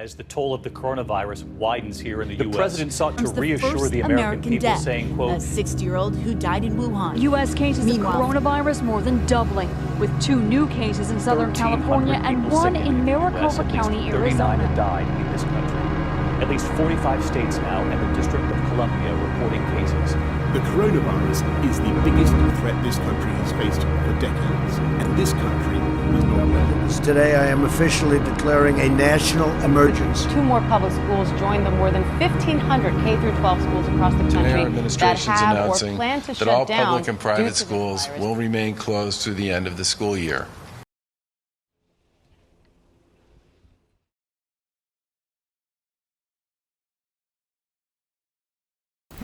as the toll of the coronavirus widens here in the U.S. The president sought to reassure the American people, death, saying, quote, a 60-year-old who died in Wuhan. U.S. cases of coronavirus more than doubling, with 2 new cases in Southern California and 1 in Maricopa County, Arizona. 39 have died in this country. At least 45 states now and the District of Columbia reporting cases. The coronavirus is the biggest threat this country has faced for decades, and this country is not ready. Today I am officially declaring a national emergency. 2 more public schools joined the more than 1,500 K-12 schools across the country Today our administration is announcing plan to that shut all down public and private due to the schools virus. will remain closed through the end of the school year.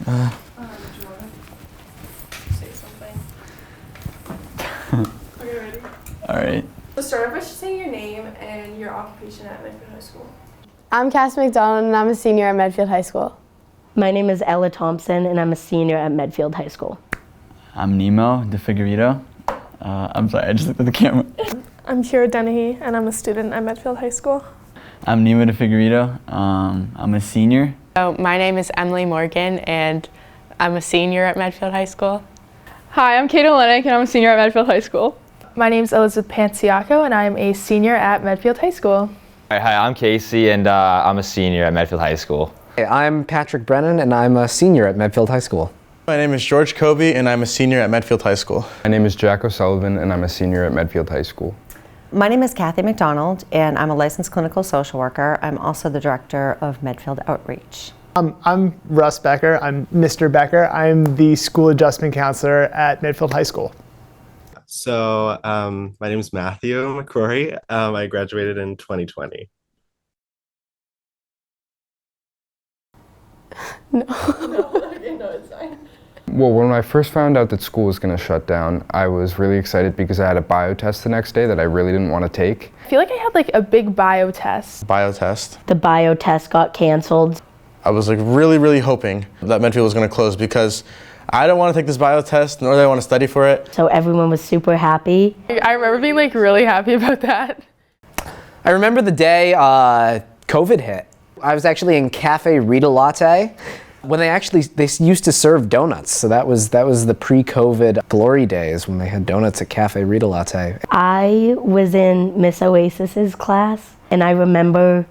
Say something. Are you ready? All right. So start off by just saying your name and your occupation at Medfield High School. I'm Cass McDonald and I'm a senior at Medfield High School. My name is Ella Thompson and I'm a senior at Medfield High School. I'm Nemo DeFigurito. I'm sorry, I just looked at the camera. I'm Kira Dennehy and I'm a student at Medfield High School. I'm Nemo DeFigurito. I'm a senior. So my name is Emily Morgan and I'm a senior at Medfield High School. Hi, I'm Kate Olenek and I'm a senior at Medfield High School. My name is Elizabeth Panciaco and I'm a senior at Medfield High School. Hi, I'm Casey and I'm a senior at Medfield High School. Hey, I'm Patrick Brennan and I'm a senior at Medfield High School. My name is George Kobe and I'm a senior at Medfield High School. My name is Jack O'Sullivan and I'm a senior at Medfield High School. My name is Kathy McDonald and I'm a licensed clinical social worker. I'm also the director of Medfield Outreach. I'm Russ Becker. I'm Mr. Becker. I'm the school adjustment counselor at Medfield High School. So my name is Matthew McCrory. I graduated in 2020. No, it's fine. Well, when I first found out that school was going to shut down, I was really excited because I had a bio test the next day that I really didn't want to take. I feel like I had like a big bio test. Bio test. The bio test got canceled. I was like really hoping that Medfield was going to close because I don't want to take this bio test nor do I want to study for it. So everyone was super happy. I remember being like really happy about that. I remember the day COVID hit. I was actually in Cafe Rita Latte when they used to serve donuts. So that was the pre-COVID glory days when they had donuts at Cafe Rita Latte. I was in Miss Oasis's class and I remember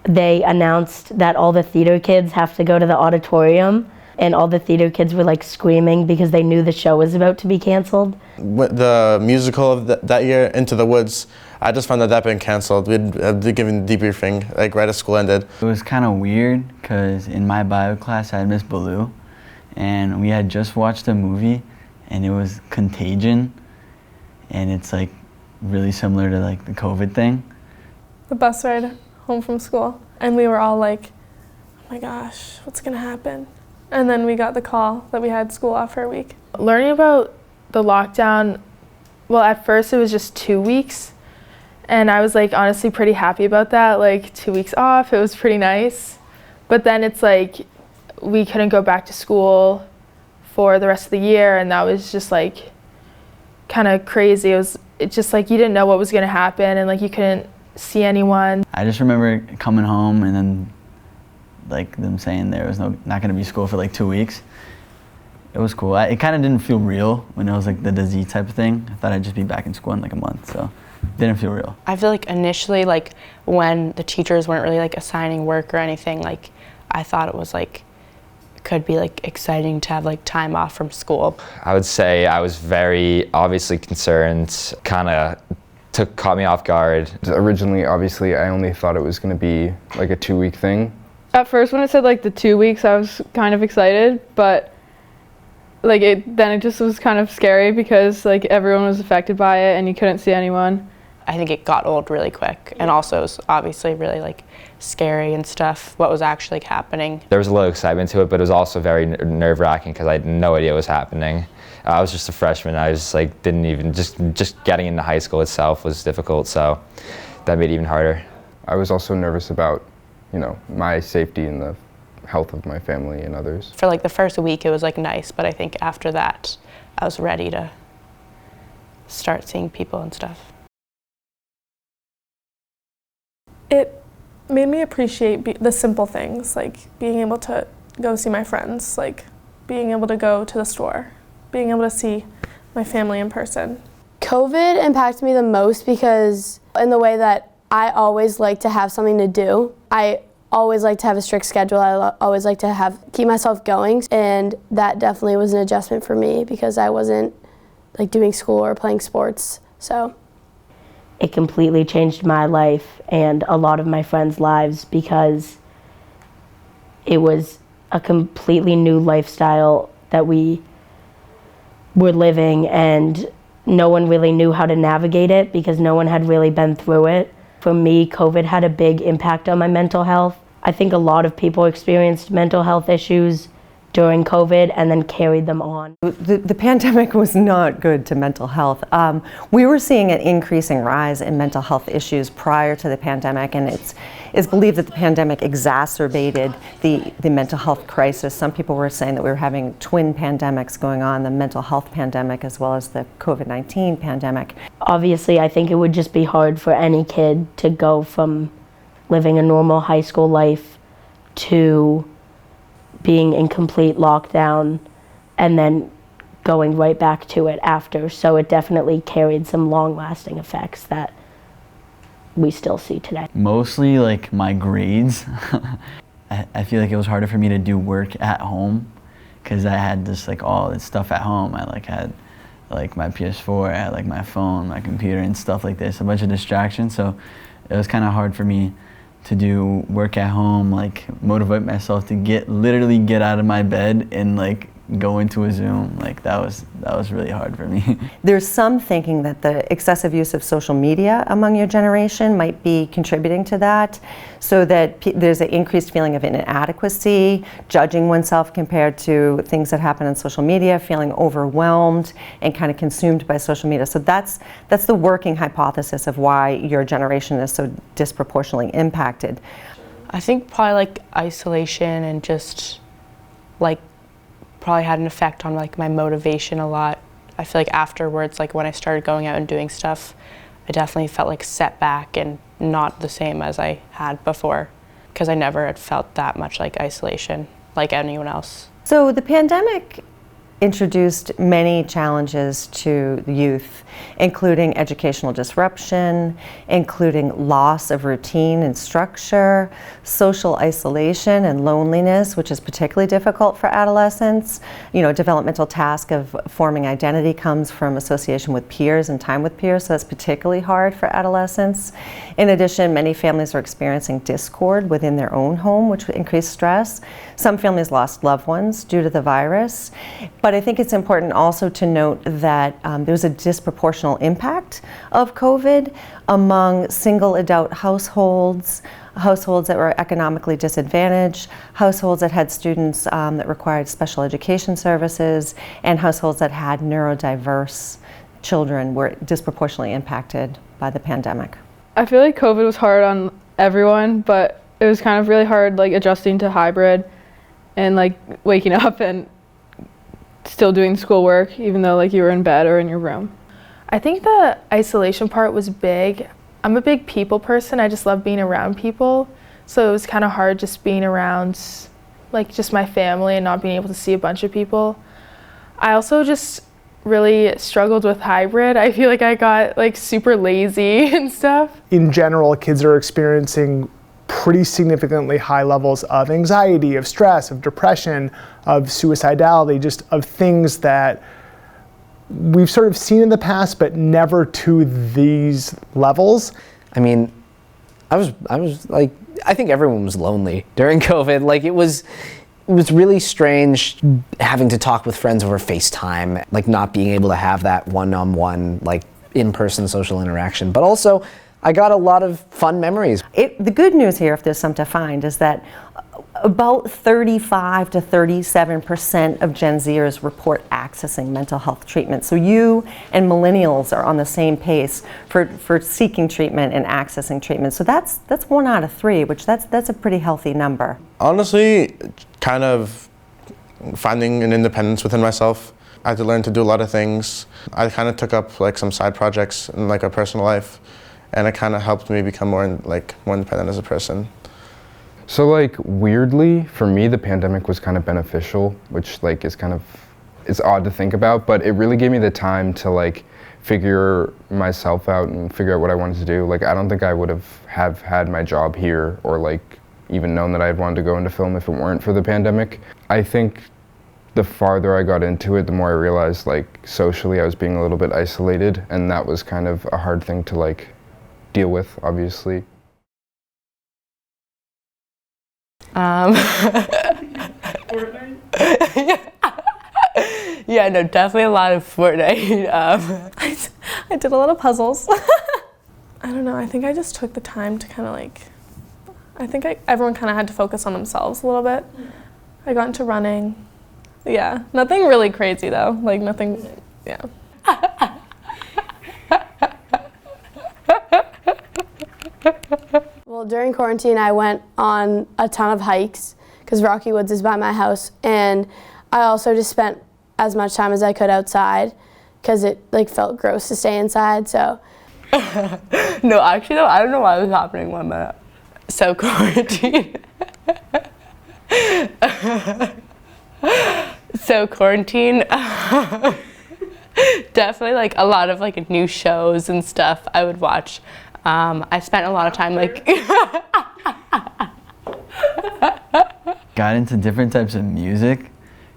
they announced that all the theater kids have to go to the auditorium and all the theater kids were like screaming because they knew the show was about to be canceled. The musical of that year, Into the Woods, I just found that had been canceled. We'd given debriefing like right as school ended. It was kind of weird because in my bio class I had Miss Baloo and we had just watched a movie and it was Contagion and it's like really similar to like the COVID thing. The bus ride home from school and we were all like, oh my gosh, what's gonna happen? And then we got the call that we had school off for a week. Learning about the lockdown, well, at first it was just 2 weeks. And I was like honestly pretty happy about that, like 2 weeks off, it was pretty nice. But then it's like we couldn't go back to school for the rest of the year and that was just like kind of crazy. It's just like you didn't know what was gonna happen and like you couldn't see anyone. I just remember coming home and then like them saying there was not gonna be school for like 2 weeks. It was cool. It kind of didn't feel real when it was like the disease type of thing. I thought I'd just be back in school in like a month, so it didn't feel real. I feel like initially, like when the teachers weren't really like assigning work or anything, like I thought it was like, could be like exciting to have like time off from school. I would say I was very obviously concerned, kind of caught me off guard. Originally, obviously, I only thought it was going to be like a 2-week thing. At first when it said like the 2 weeks, I was kind of excited, but like then it just was kind of scary because like everyone was affected by it and you couldn't see anyone. I think it got old really quick and also it was obviously really like scary and stuff, what was actually happening. There was a lot of excitement to it, but it was also very nerve-wracking because I had no idea what was happening. I was just a freshman. I was like, didn't even, just getting into high school itself was difficult, so that made it even harder. I was also nervous about, you know, my safety and the health of my family and others. For like the first week it was like nice, but I think after that I was ready to start seeing people and stuff. It made me appreciate the simple things, like being able to go see my friends, like being able to go to the store, being able to see my family in person. COVID impacted me the most because in the way that I always like to have something to do. I always like to have a strict schedule. I always like to keep myself going, and that definitely was an adjustment for me because I wasn't like doing school or playing sports. So it completely changed my life and a lot of my friends' lives because it was a completely new lifestyle that we were living, and no one really knew how to navigate it because no one had really been through it. For me, COVID had a big impact on my mental health. I think a lot of people experienced mental health issues during COVID and then carried them on. The pandemic was not good to mental health. We were seeing an increasing rise in mental health issues prior to the pandemic, and it's believed that the pandemic exacerbated the mental health crisis. Some people were saying that we were having twin pandemics going on, the mental health pandemic as well as the COVID-19 pandemic. Obviously, I think it would just be hard for any kid to go from living a normal high school life to being in complete lockdown and then going right back to it after. So it definitely carried some long-lasting effects that we still see today. Mostly like my grades. I feel like it was harder for me to do work at home because I had just like all this stuff at home. I like had like my PS4, I had like my phone, my computer and stuff like this, a bunch of distractions. So it was kind of hard for me to do work at home, like motivate myself to literally get out of my bed and like go into a Zoom. Like that was really hard for me. There's some thinking that the excessive use of social media among your generation might be contributing to that, so that there's an increased feeling of inadequacy, judging oneself compared to things that happen on social media, feeling overwhelmed and kind of consumed by social media. So that's the working hypothesis of why your generation is so disproportionately impacted. I think probably like isolation and just like probably had an effect on like my motivation a lot. I feel like afterwards, like when I started going out and doing stuff, I definitely felt like set back and not the same as I had before, because I never had felt that much like isolation like anyone else. So the pandemic introduced many challenges to the youth, including educational disruption, including loss of routine and structure, social isolation and loneliness, which is particularly difficult for adolescents. You know, developmental task of forming identity comes from association with peers and time with peers, so that's particularly hard for adolescents. In addition, many families are experiencing discord within their own home, which would increase stress. Some families lost loved ones due to the virus. But I think it's important also to note that there was a disproportional impact of COVID among single adult households, households that were economically disadvantaged, households that had students that required special education services, and households that had neurodiverse children were disproportionately impacted by the pandemic. I feel like COVID was hard on everyone, but it was kind of really hard like adjusting to hybrid and like waking up and still doing schoolwork even though like you were in bed or in your room. I think the isolation part was big. I'm a big people person. I just love being around people. So it was kind of hard just being around like just my family and not being able to see a bunch of people. I also just really struggled with hybrid. I feel like I got like super lazy and stuff. In general, kids are experiencing pretty significantly high levels of anxiety, of stress, of depression, of suicidality, just of things that we've sort of seen in the past, but never to these levels. I mean, I was like, I think everyone was lonely during COVID. Like it was really strange having to talk with friends over FaceTime, like not being able to have that one-on-one, like in-person social interaction. But also, I got a lot of fun memories. The good news here, if there's some to find, is that about 35 to 37% of Gen Zers report accessing mental health treatment. So you and millennials are on the same pace for seeking treatment and accessing treatment. So that's 1 out of 3, which that's a pretty healthy number. Honestly, kind of finding an independence within myself. I had to learn to do a lot of things. I kind of took up like some side projects in like a personal life, and it kind of helped me become more independent as a person. So like weirdly, for me, the pandemic was kind of beneficial, which like it's odd to think about, but it really gave me the time to like figure myself out and figure out what I wanted to do. Like I don't think I would have had my job here or like even known that I'd wanted to go into film if it weren't for the pandemic. I think the farther I got into it, the more I realized like socially I was being a little bit isolated, and that was kind of a hard thing to like deal with, obviously. Yeah, no, definitely a lot of Fortnite. I did a lot of puzzles. I don't know, I think I just took the time to kind of like, everyone kind of had to focus on themselves a little bit. I got into running. Yeah, nothing really crazy though, like nothing, yeah. Well, during quarantine, I went on a ton of hikes because Rocky Woods is by my house, and I also just spent as much time as I could outside because it like felt gross to stay inside. So. No, actually though, I don't know why it was happening 1 minute. So quarantine. So quarantine. Definitely like a lot of like new shows and stuff I would watch. I spent a lot of time like got into different types of music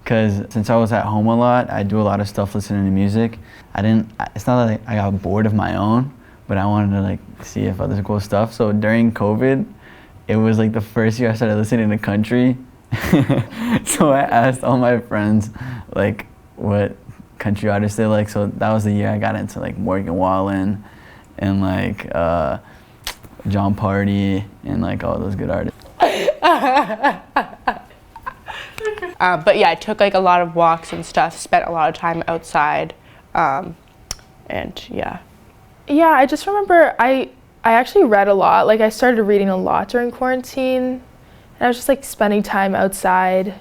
because since I was at home a lot, I do a lot of stuff listening to music. It's not that I got bored of my own, but I wanted to like see if other cool stuff. So during COVID, it was like the first year I started listening to country. So I asked all my friends like what country artists they like. So that was the year I got into like Morgan Wallen and like John Party and like all those good artists. But yeah, I took like a lot of walks and stuff, spent a lot of time outside, and yeah. Yeah, I just remember I actually read a lot. Like I started reading a lot during quarantine, and I was just like spending time outside,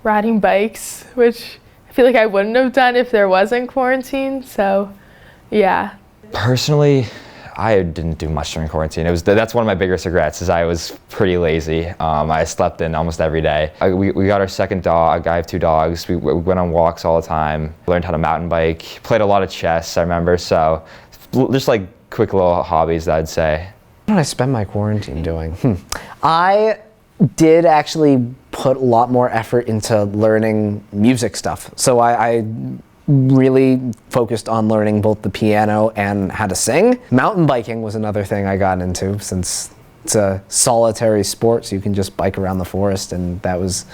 riding bikes, which I feel like I wouldn't have done if there wasn't quarantine. So, yeah. Personally, I didn't do much during quarantine. That's one of my biggest regrets is I was pretty lazy. I slept in almost every day. We got our second dog. I have 2 dogs. We went on walks all the time. Learned how to mountain bike. Played a lot of chess, I remember. So just like quick little hobbies, I'd say. What did I spend my quarantine doing? I did actually put a lot more effort into learning music stuff. So I really focused on learning both the piano and how to sing. Mountain biking was another thing I got into since it's a solitary sport, so you can just bike around the forest, and that was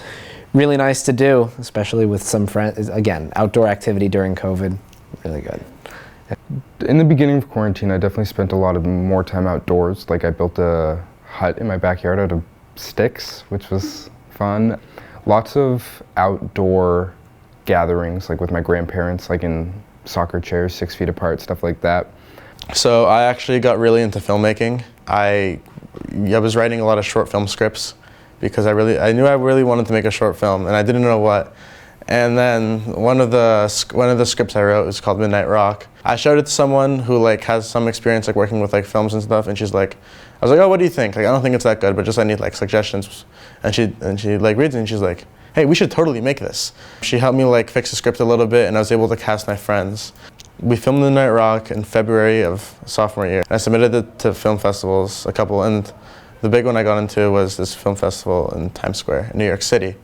really nice to do, especially with some friends. Again, outdoor activity during COVID, really good. In the beginning of quarantine, I definitely spent a lot of more time outdoors. Like I built a hut in my backyard out of sticks, which was fun. Lots of outdoor gatherings, like with my grandparents, like in soccer chairs 6 feet apart, stuff like that. So I actually got really into filmmaking. I was writing a lot of short film scripts because I knew I really wanted to make a short film, and I didn't know what. And then one of the scripts I wrote was called Midnight Rock. I showed it to someone who like has some experience like working with like films and stuff, and she's like, I was like, oh, what do you think? Like, I don't think it's that good, but just I need like suggestions. And she like reads it and she's like, hey, we should totally make this. She helped me like fix the script a little bit, and I was able to cast my friends. We filmed Midnight Rock in February of sophomore year. I submitted it to film festivals, a couple, and the big one I got into was this film festival in Times Square in New York City.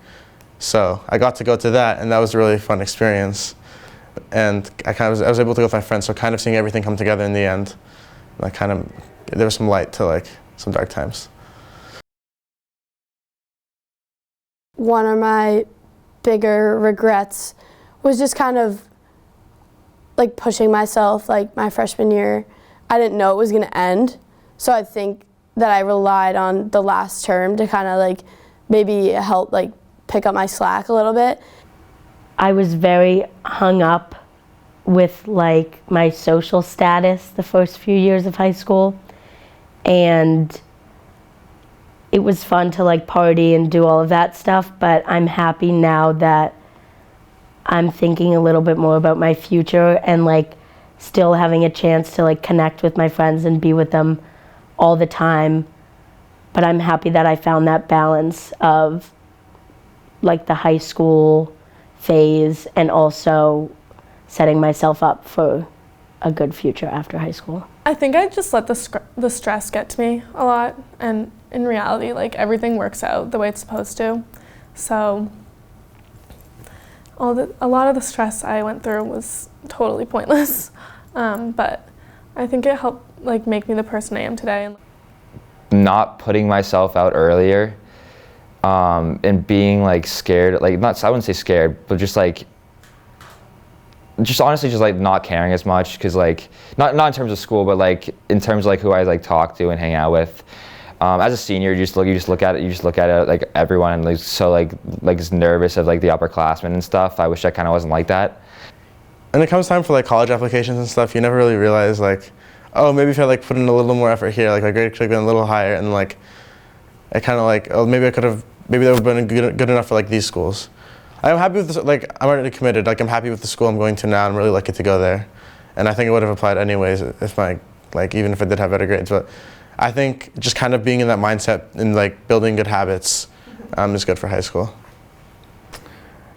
So I got to go to that, and that was a really fun experience. And I was able to go with my friends, so kind of seeing everything come together in the end. Like there was some light to like some dark times. One of my bigger regrets was just kind of like pushing myself. Like my freshman year, I didn't know it was gonna end. So I think that I relied on the last term to kind of like maybe help like pick up my slack a little bit. I was very hung up with like my social status the first few years of high school, and it was fun to like party and do all of that stuff, but I'm happy now that I'm thinking a little bit more about my future and like still having a chance to like connect with my friends and be with them all the time. But I'm happy that I found that balance of like the high school phase and also setting myself up for a good future after high school. I think I just let the stress get to me a lot, and in reality, like everything works out the way it's supposed to. So a lot of the stress I went through was totally pointless, but I think it helped like make me the person I am today. Not putting myself out earlier, and being like scared, like I wouldn't say scared, but just honestly just like not caring as much, because like not in terms of school, but like in terms of like who I like talk to and hang out with. As a senior, you just look at it like everyone, and like so like just nervous of like the upperclassmen and stuff. I wish I kind of wasn't like that. When it comes time for like college applications and stuff, you never really realize like, oh, maybe if I like put in a little more effort here, like my grade could have been a little higher, and like I kind of like, oh, maybe that would have been good enough for like these schools. I'm happy with this, like I'm already committed. Like I'm happy with the school I'm going to now. I'm really lucky to go there, and I think it would have applied anyways if even if I did have better grades. But I think just kind of being in that mindset and like building good habits is good for high school.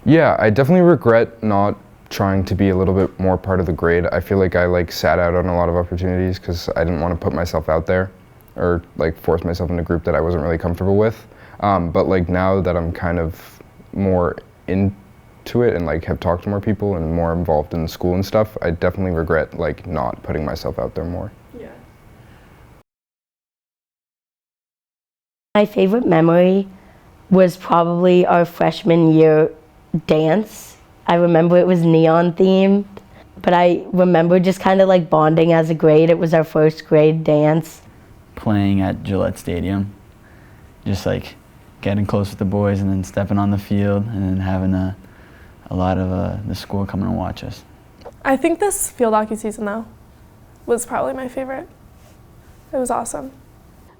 Yeah, I definitely regret not trying to be a little bit more part of the grade. I feel like I like sat out on a lot of opportunities because I didn't want to put myself out there or like force myself in a group that I wasn't really comfortable with. But like now that I'm kind of more into it and like have talked to more people and more involved in the school and stuff, I definitely regret like not putting myself out there more. Yeah. My favorite memory was probably our freshman year dance. I remember it was neon themed, but I remember just kind of like bonding as a grade. It was our first grade dance. Playing at Gillette Stadium, just like getting close with the boys and then stepping on the field and then having a lot of the school coming and watch us. I think this field hockey season though was probably my favorite. It was awesome.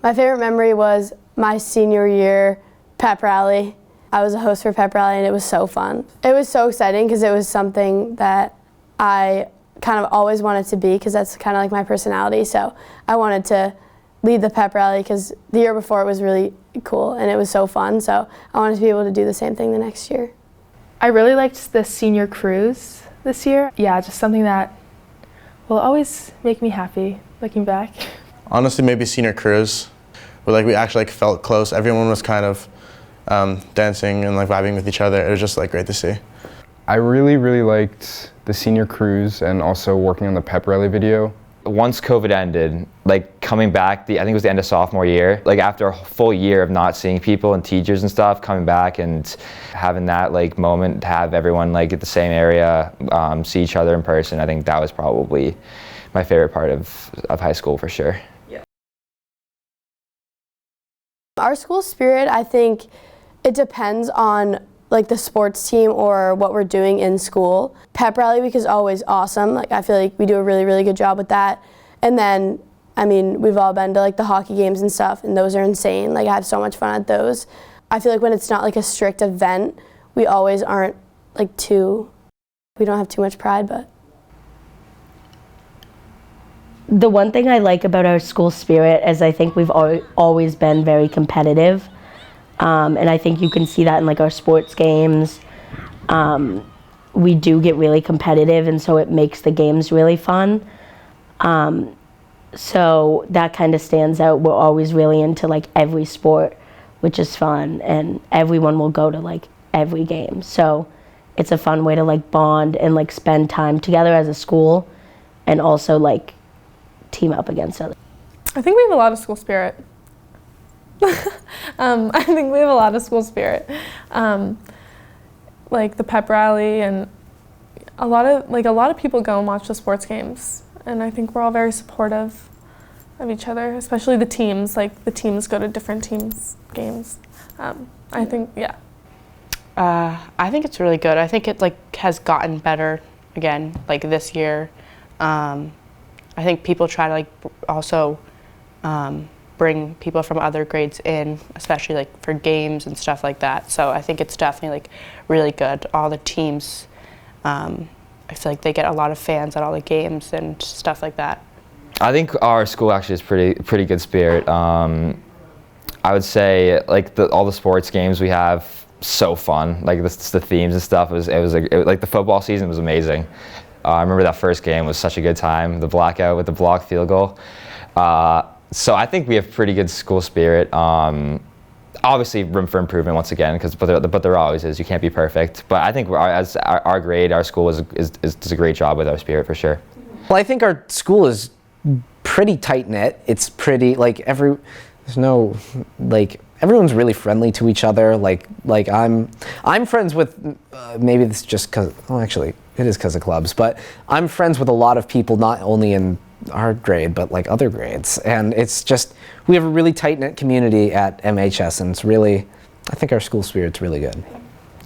My favorite memory was my senior year pep rally. I was a host for pep rally and it was so fun. It was so exciting because it was something that I kind of always wanted to be, because that's kind of like my personality. So I wanted to lead the pep rally because the year before it was really cool and it was so fun. So I wanted to be able to do the same thing the next year. I really liked the senior cruise this year. Yeah, just something that will always make me happy looking back. Honestly, maybe senior cruise, where like we actually like felt close. Everyone was kind of dancing and like vibing with each other. It was just like great to see. I really liked the senior cruise and also working on the pep rally video. Once COVID ended, like coming back, I think it was the end of sophomore year, like after a full year of not seeing people and teachers and stuff, coming back and having that like moment to have everyone like at the same area, see each other in person, I think that was probably my favorite part of high school for sure. Yeah. Our school spirit, I think it depends on like the sports team or what we're doing in school. Pep rally week is always awesome. Like I feel like we do a really good job with that. And then, I mean, we've all been to like the hockey games and stuff, and those are insane. Like I have so much fun at those. I feel like when it's not like a strict event, we always aren't like we don't have too much pride, but. The one thing I like about our school spirit is I think we've always been very competitive. And I think you can see that in like our sports games. We do get really competitive, and so it makes the games really fun. So that kind of stands out. We're always really into like every sport, which is fun, and everyone will go to like every game. So it's a fun way to like bond and like spend time together as a school, and also like team up against others. I think we have a lot of school spirit. I think we have a lot of school spirit, like the pep rally, and a lot of people go and watch the sports games, and I think we're all very supportive of each other, especially the teams. Like the teams go to different teams' games. I think, yeah. I think it's really good. I think it like has gotten better again, like this year. I think people try to like also bring people from other grades in, especially like for games and stuff like that. So I think it's definitely like really good. All the teams I feel like they get a lot of fans at all the games and stuff like that. I think our school actually is pretty good spirit. I would say like all the sports games we have, so fun. Like the themes and stuff. Like the football season was amazing. I remember that first game was such a good time. The blackout with the blocked field goal. So I think we have pretty good school spirit. Obviously room for improvement once again, but there always is. You can't be perfect. But I think our grade, our school does a great job with our spirit for sure. Well, I think our school is pretty tight knit. It's pretty like everyone's really friendly to each other. Like I'm friends with maybe this is just because, well, actually it is because of clubs, but I'm friends with a lot of people not only in our grade but like other grades, and it's just we have a really tight knit community at MHS, and it's really, I think our school spirit's really good.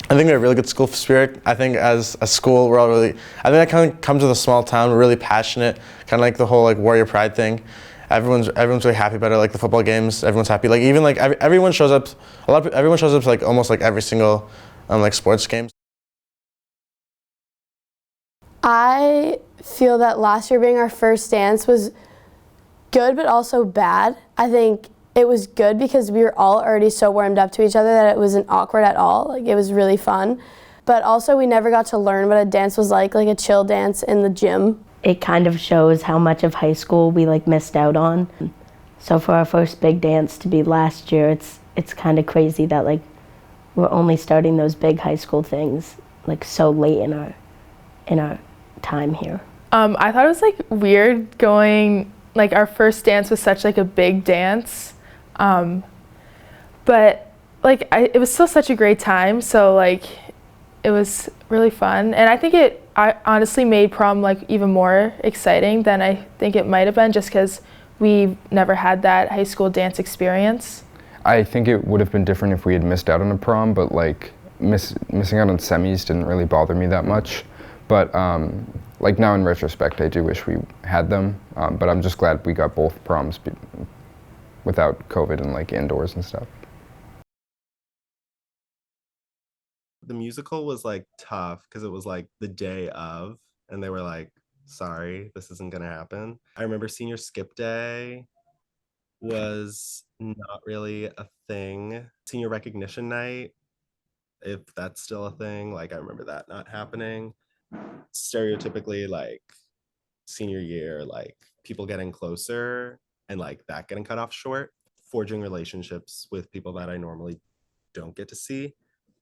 I think we have really good school spirit. I think as a school, we're all really, I think that kind of comes with a small town. We're really passionate, kind of like the whole like warrior pride thing. Everyone's really happy about it, like the football games. Everyone's happy. Like even like everyone shows up. Everyone shows up to like almost like every single like sports games. I feel that last year being our first dance was good, but also bad. I think it was good because we were all already so warmed up to each other that it wasn't awkward at all. Like it was really fun. But also we never got to learn what a dance was like a chill dance in the gym. It kind of shows how much of high school we like missed out on. So for our first big dance to be last year, it's kind of crazy that like we're only starting those big high school things like so late in our time here. I thought it was like weird going, like our first dance was such like a big dance, but like it was still such a great time. So like it was really fun, and I think I honestly made prom like even more exciting than I think it might have been, just because we never had that high school dance experience. I think it would have been different if we had missed out on a prom, but like missing out on semis didn't really bother me that much. But like now in retrospect, I do wish we had them, but I'm just glad we got both proms without COVID and like indoors and stuff. The musical was like tough because it was like the day of, and they were like, sorry, this isn't gonna happen. I remember senior skip day was not really a thing. Senior recognition night, if that's still a thing, like I remember that not happening. Stereotypically, like senior year, like people getting closer and like that getting cut off short. Forging relationships with people that I normally don't get to see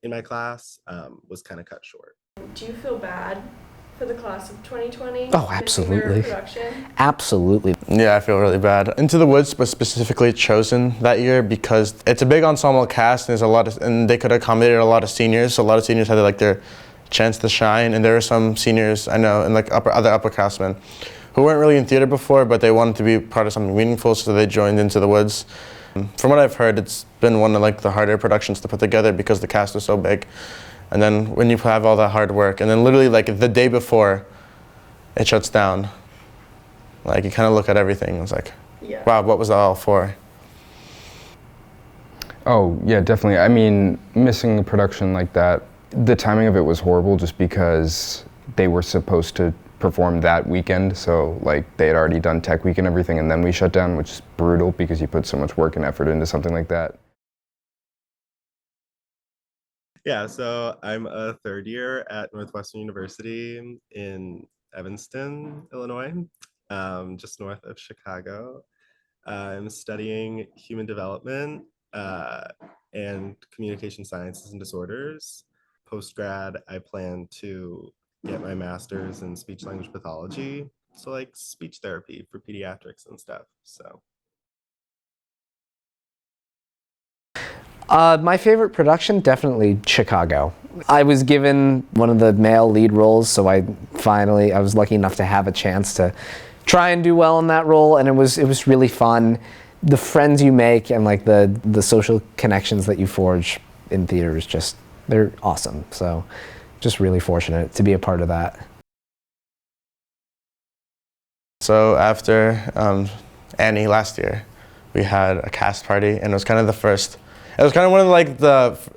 in my class was kind of cut short. Do you feel bad for the class of 2020? Oh, absolutely. Absolutely. Yeah, I feel really bad. Into the Woods was specifically chosen that year because it's a big ensemble cast, and there's a lot of, and they could accommodate a lot of seniors. So a lot of seniors had like their chance to shine, and there were some seniors I know and like other upperclassmen who weren't really in theater before, but they wanted to be part of something meaningful, so they joined Into the Woods. From what I've heard, it's been one of like the harder productions to put together because the cast is so big. And then when you have all that hard work, and then literally like the day before it shuts down, like you kind of look at everything and it's like, yeah. Wow, what was that all for? Oh yeah, definitely. I mean, missing a production like that, the timing of it was horrible just because they were supposed to perform that weekend, so like they had already done tech week and everything, and then we shut down, which is brutal because you put so much work and effort into something like that. Yeah, so I'm a third year at Northwestern University in Evanston, Illinois, just north of Chicago. I'm studying human development and communication sciences and disorders. Post-grad, I plan to get my master's in speech language pathology, so like speech therapy for pediatrics and stuff. So my favorite production, definitely Chicago. I was given one of the male lead roles, so I was lucky enough to have a chance to try and do well in that role, and it was really fun. The friends you make and like the social connections that you forge in theater is just, they're awesome. So just really fortunate to be a part of that. So after Annie last year, we had a cast party, and it was kind of the first. It was kind of one of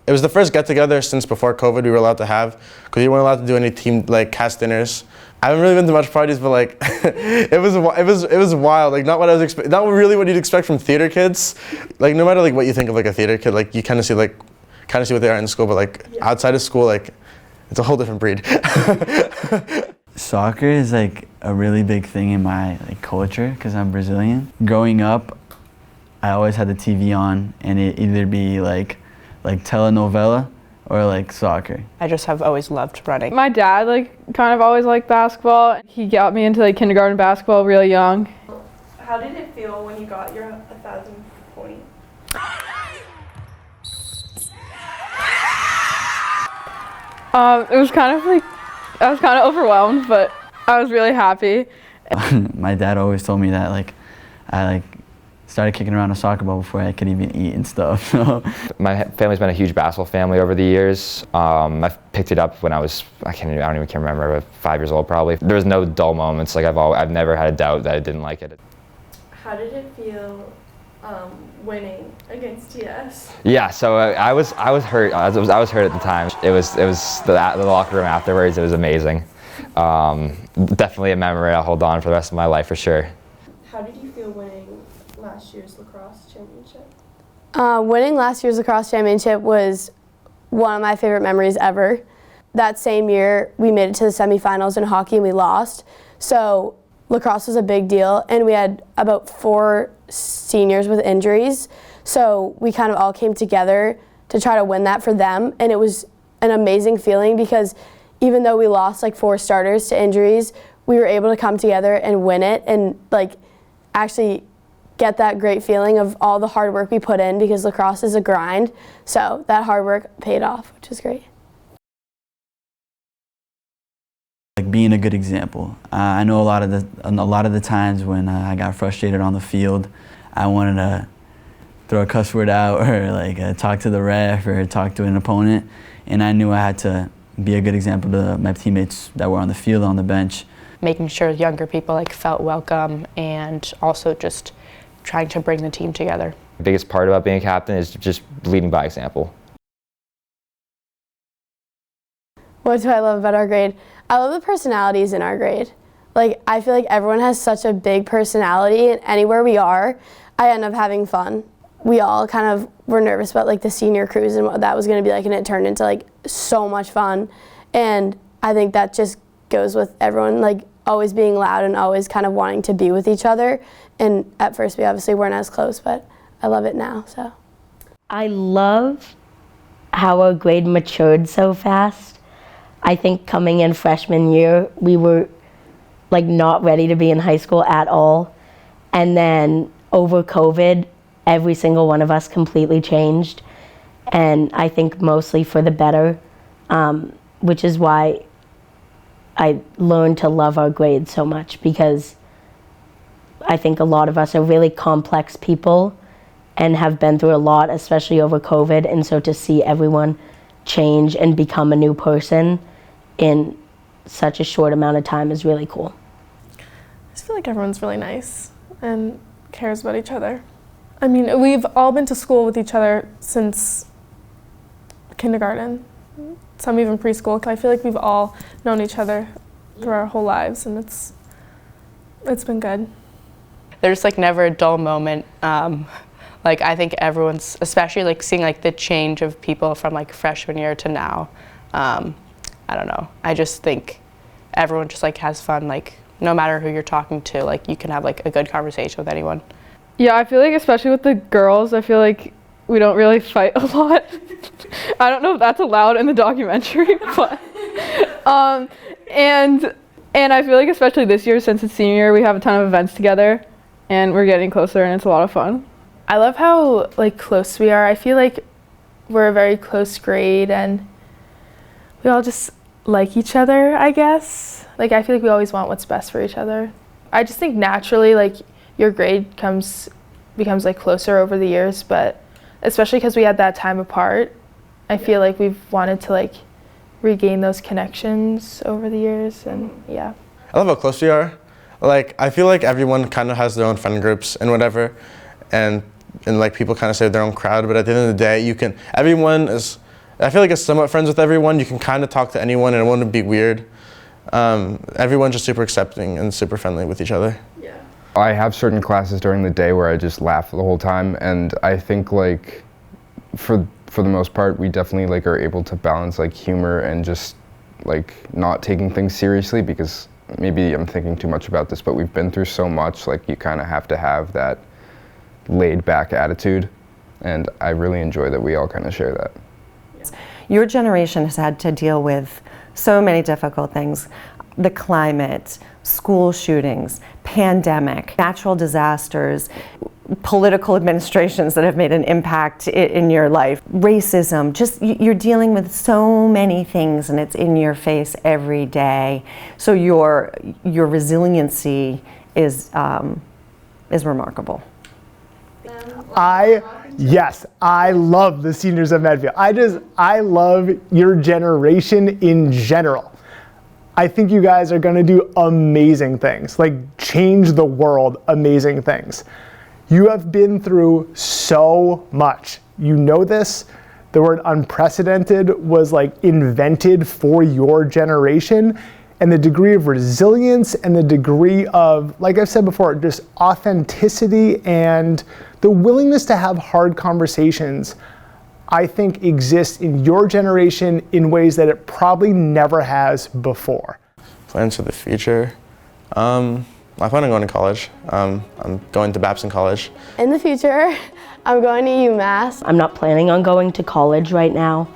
it was the first get together since before COVID we were allowed to have, because we weren't allowed to do any team cast dinners. I haven't really been to much parties, but like it was wild. Like not really what you'd expect from theater kids. Like no matter like what you think of like a theater kid, like you kind of see what they are in school, but like outside of school, like it's a whole different breed. Soccer is like a really big thing in my culture because I'm Brazilian. Growing up, I always had the TV on, and it either be like telenovela or like soccer. I just have always loved running. My dad kind of always liked basketball. He got me into kindergarten basketball really young. How did it feel when you got your 1,000th point? It was kind of I was kind of overwhelmed, but I was really happy. My dad always told me that I started kicking around a soccer ball before I could even eat and stuff. So. My family's been a huge basketball family over the years. I picked it up when I don't even remember, but 5 years old probably. There was no dull moments. I've never had a doubt that I didn't like it. How did it feel winning against TS? Yeah, so I was hurt. I was hurt at the time. It was the locker room afterwards. It was amazing. Definitely a memory I'll hold on for the rest of my life for sure. How did you feel winning last year's lacrosse championship? Winning last year's lacrosse championship was one of my favorite memories ever. That same year, we made it to the semifinals in hockey and we lost. So lacrosse was a big deal, and we had about 4 seniors with injuries. So we kind of all came together to try to win that for them, and it was an amazing feeling because even though we lost 4 starters to injuries, we were able to come together and win it and actually get that great feeling of all the hard work we put in, because lacrosse is a grind. So that hard work paid off, which is great. Being a good example. I know a lot of the times when I got frustrated on the field, I wanted to throw a cuss word out or talk to the ref or talk to an opponent, and I knew I had to be a good example to my teammates that were on the field, on the bench. Making sure younger people felt welcome, and also just trying to bring the team together. The biggest part about being a captain is just leading by example. What do I love about our grade? I love the personalities in our grade. I feel like everyone has such a big personality, and anywhere we are, I end up having fun. We all kind of were nervous about the senior cruise and what that was going to be and it turned into so much fun. And I think that just goes with everyone always being loud and always kind of wanting to be with each other. And at first we obviously weren't as close, but I love it now. So I love how our grade matured so fast. I think coming in freshman year, we were not ready to be in high school at all. And then over COVID, every single one of us completely changed. And I think mostly for the better, which is why I learned to love our grade so much, because I think a lot of us are really complex people and have been through a lot, especially over COVID. And so to see everyone change and become a new person in such a short amount of time is really cool. I just feel like everyone's really nice and cares about each other. I mean, we've all been to school with each other since kindergarten, some even preschool. I feel like we've all known each other through our whole lives, and it's been good. There's never a dull moment. I think everyone's, especially seeing the change of people from freshman year to now. I don't know. I just think everyone just has fun. No matter who you're talking to, you can have a good conversation with anyone. Yeah, I feel especially with the girls, I feel we don't really fight a lot. I don't know if that's allowed in the documentary, but and I feel especially this year, since it's senior year, we have a ton of events together, and we're getting closer, and it's a lot of fun. I love how close we are. I feel we're a very close grade, and we all just like each other, I guess. I feel we always want what's best for each other. I just think naturally your grade becomes closer over the years, but especially because we had that time apart, I feel we've wanted to regain those connections over the years, and yeah. I love how close we are. I feel everyone kind of has their own friend groups and whatever, and like people kind of say their own crowd, but at the end of the day, everyone is, I feel like I'm somewhat friends with everyone. You can kind of talk to anyone and it wouldn't be weird. Everyone's just super accepting and super friendly with each other. Yeah. I have certain classes during the day where I just laugh the whole time, and I think like for the most part, we definitely like are able to balance like humor and just like not taking things seriously, because maybe I'm thinking too much about this, but we've been through so much, like you kind of have to have that laid back attitude, and I really enjoy that we all kind of share that. Your generation has had to deal with so many difficult things: the climate, school shootings, pandemic, natural disasters, political administrations that have made an impact in your life, racism. Just you're dealing with so many things, and it's in your face every day. So your resiliency is remarkable. Yes, I love the seniors of Medfield. I love your generation in general. I think you guys are gonna do amazing things, like change the world, amazing things. You have been through so much. You know this. The word unprecedented was like invented for your generation, and the degree of resilience and the degree of, like I've said before, just authenticity and the willingness to have hard conversations, I think exists in your generation in ways that it probably never has before. Plans for the future? I plan on going to college. I'm going to Babson College. In the future, I'm going to UMass. I'm not planning on going to college right now.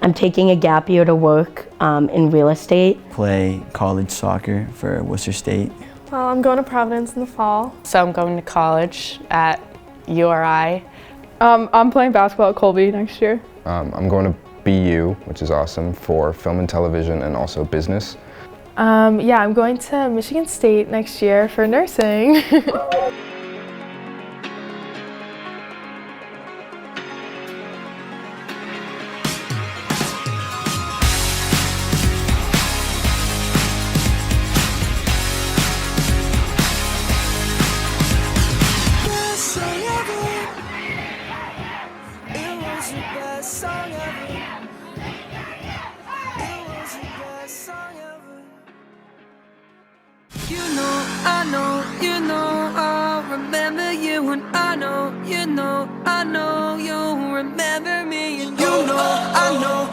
I'm taking a gap year to work in real estate. Play college soccer for Worcester State. Well, I'm going to Providence in the fall. So I'm going to college at URI. I'm playing basketball at Colby next year. I'm going to BU, which is awesome, for film and television and also business. Yeah, I'm going to Michigan State next year for nursing. You know, I'll remember you, and I know, you know, I know you'll remember me, and you know, I know.